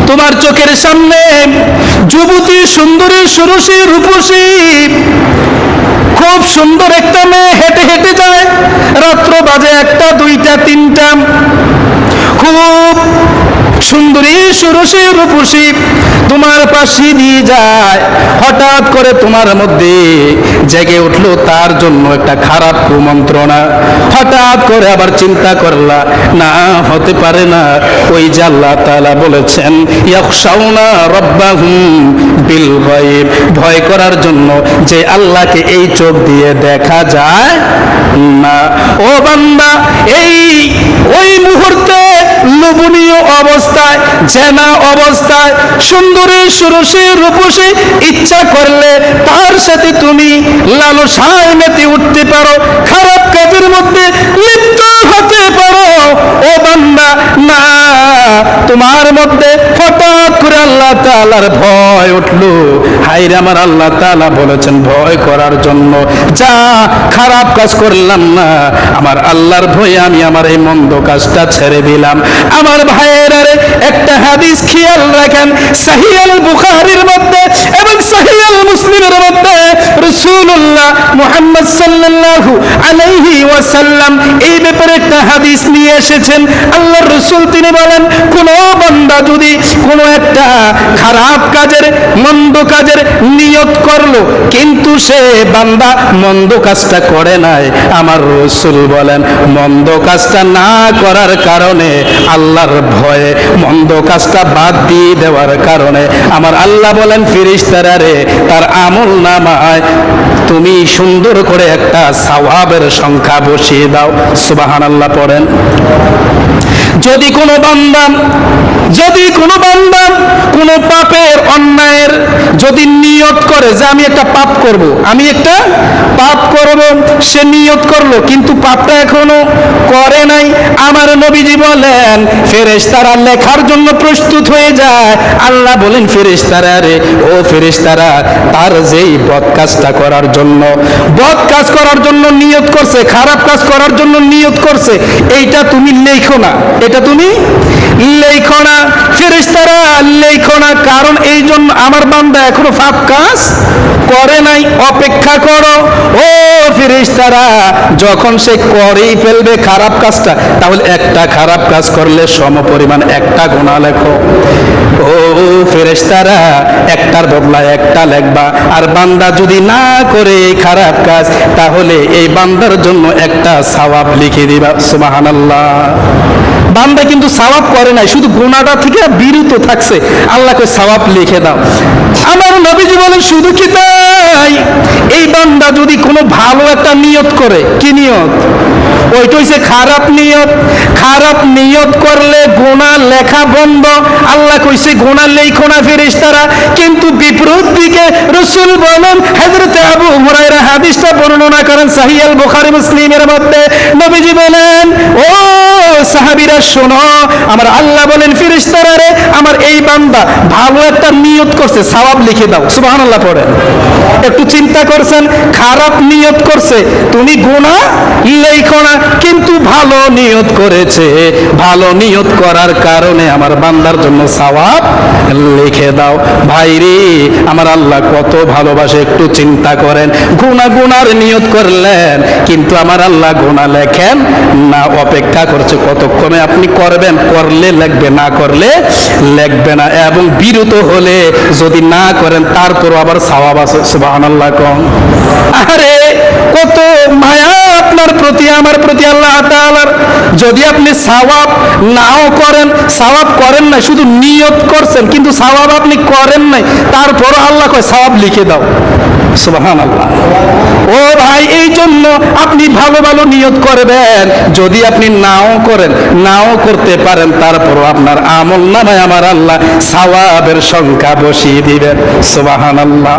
তোমার চোখের সামনে যুবতী, সুন্দরী, সুরসী, রূপসী, খুব সুন্দর একটা মেয়ে হেঁটে হেঁটে যায়। রাত্র বাজে 1টা, 2টা, 3টা, খুব সুন্দরী, সুরসী, রূপসী তোমার পাশে দিয়ে যায়। হঠাৎ করে তোমার মধ্যে জেগে উঠলো তার জন্য একটা খারাপ কুমন্ত্রণা। হঠাৎ করে আবার চিন্তা করলা, না, হতে পারে না। ওই যে আল্লাহ তাআলা বলেছেন ইয়াখশাউনা রাব্বাহুম বিল গায়ব, ভয় করার জন্য যে আল্লাহকে এই চোখ দিয়ে দেখা যায় না। ও বান্দা, ওই মুহূর্তে লোভনীয় অবস্থায়, জেনা অবস্থায়, সুন্দরী, সুরসী, রূপসী, ইচ্ছা করলে তার সাথে তুমি লালসায় মেতে উঠতে পারো, খারাপ কাজের মধ্যে লিপ্ত হতে পারো। ও বান্দা, না, তোমার মধ্যে হঠাৎ করে আল্লাহ তাআলার ভয় উঠলো। হায়রে, আমার আল্লাহ তাআলা বলেছেন ভয় করার জন্য, যা খারাপ কাজ করলাম না, আমার আল্লাহর ভয়ে আমি আমার এই মন্দ কাজটা ছেড়ে দিলাম। আমার ভাইয়েরা, একটা হাদিস খেয়াল রাখেন, সহিহ আল বুখারীর মধ্যে এবং সহিহ আল মুসলিমের মধ্যে রাসূলুল্লাহ মুহাম্মদ সাল্লাল্লাহু আলাইহি ওয়াসাল্লাম এই ব্যাপারে একটা হাদিস নিয়ে এসেছেন। আল্লাহর রাসূল তিনি বলেন, কোন বান্দা যদি কোন একটা খারাপ কাজের, মন্দ কাজের নিয়ত করলো, কিন্তু সে বান্দা মন্দ কাজটা করে নাই, আমার রাসূল বলেন মন্দ কাজটা না করার কারণে, আল্লাহর ভয়ে মন্দ কাজটা বাদ দিয়ে দেওয়ার কারণে আমার আল্লাহ বলেন ফেরেশতারা রে, তার আমল নামায় তুমি সুন্দর করে একটা সওয়াবের সংখ্যা বসিয়ে দাও। সুবহানাল্লাহ পড়েন। যদি কোনো বান্দা কোনো পাপের, অন্যায়ের যদি নিয়ত করে যে আমি একটা পাপ করব, সে নিয়ত করলো কিন্তু পাপটা এখনো করে নাই, আমার নবীজি বলেন ফেরেশতারা লেখার জন্য প্রস্তুত হয়ে যায়। আল্লাহ বলেন ফেরেশতারা রে, ও ফেরেশতারা, তার যেই বদ কাজটা করার জন্য নিয়ত করছে, খারাপ কাজ করার জন্য নিয়ত করছে, এইটা তুমি লেখো না, এটা তুমি লেখো না, ফেরেশতারা লেখো না, কারণ এই জন্য আমার বান্দা এখনো পাপ কাজ করে নাই, অপেক্ষা করো। ও ফেরেশতারা, যখন সে করেই ফেলবে খারাপ কাজটা, তাহলে একটা খারাপ কাজ করলে সমপরিমাণ একটা গুনাহ লেখো। ও ফেরেশতারা, একটার বদলায় একটা লেখবা। আর বান্দা যদি না করে এই খারাপ কাজ, তাহলে এই বান্দার জন্য একটা সওয়াব লিখে দিবা। সুবহানাল্লাহ। বান্দা কিন্তু সওয়াব করে নাই, শুধু গুনাহটা থেকে বিরত থাকছে, আল্লাহকে সওয়াব লিখে দাও। আমার নবীজি বলেন শুধু কি তাই, এই বান্দা যদি কোনো ভালো একটা নিয়ত করে, কি নিয়ত? ওইটা হইছে খারাপ নিয়ত। খারাপ নিয়ত করলে গুনাহ লেখা বন্ধ। আল্লাহ কইছে গুনাহ লেখো না ফেরেশতারা, কিন্তু বিপরীত দিকে রাসূল বলেন, হযরত আবু হুরায়রা হাদিসটা বর্ণনা করেন সহিহ আল বুখারী মুসলিমের মধ্যে, নবীজি বলেন, ও সাহাবীরা শোনো, আমার আল্লাহ বলেন ফেরেশতারা রে, আমার এই বান্দা ভালো একটা নিয়ত করছে, সওয়াব লিখে দাও। সুবহানাল্লাহ পড়েন। একটু চিন্তা করছেন, খারাপ নিয়ত করছে, তুমি গুনাহ লেখো না, কিন্তু ভালো নিয়ত করেছে, ভালো নিয়ত করার কারণে আমার বান্দার জন্য সওয়াব লিখে দাও। ভাইরে, আমার আল্লাহ কত ভালোবাসে, একটু চিন্তা করেন। গুনার নিয়ত করলেন, কিন্তু আমার আল্লাহ গুনাহ লেখেন না, অপেক্ষা করছে কতক্ষণে আপনি করবেন, করলে লিখবে, না করলে লিখবে না। এবং বিরত হলে যদি না করেন, তারপরও আবার সওয়াব আছে। সুবহানাল্লাহ কোন। আরে কত মায়া আপনার প্রতি, আমার প্রতি আল্লাহ তাআলার। যদি আপনি সওয়াব নাও করেন, সওয়াব করেন না, শুধু নিয়ত করছেন কিন্তু সওয়াব আপনি করেন নাই, তারপরও আল্লাহ কয় সওয়াব লিখে দাও। সুবহানাল্লাহ। ও ভাই, এই জন্য আপনি ভালো ভালো নিয়ত করবেন। যদি আপনি নাও করেন, নাও করতে পারেন, তারপরও আপনার আমল নামায় আমার আল্লাহ সওয়াবের সংখ্যা বসিয়ে দিবেন। সুবহানাল্লাহ।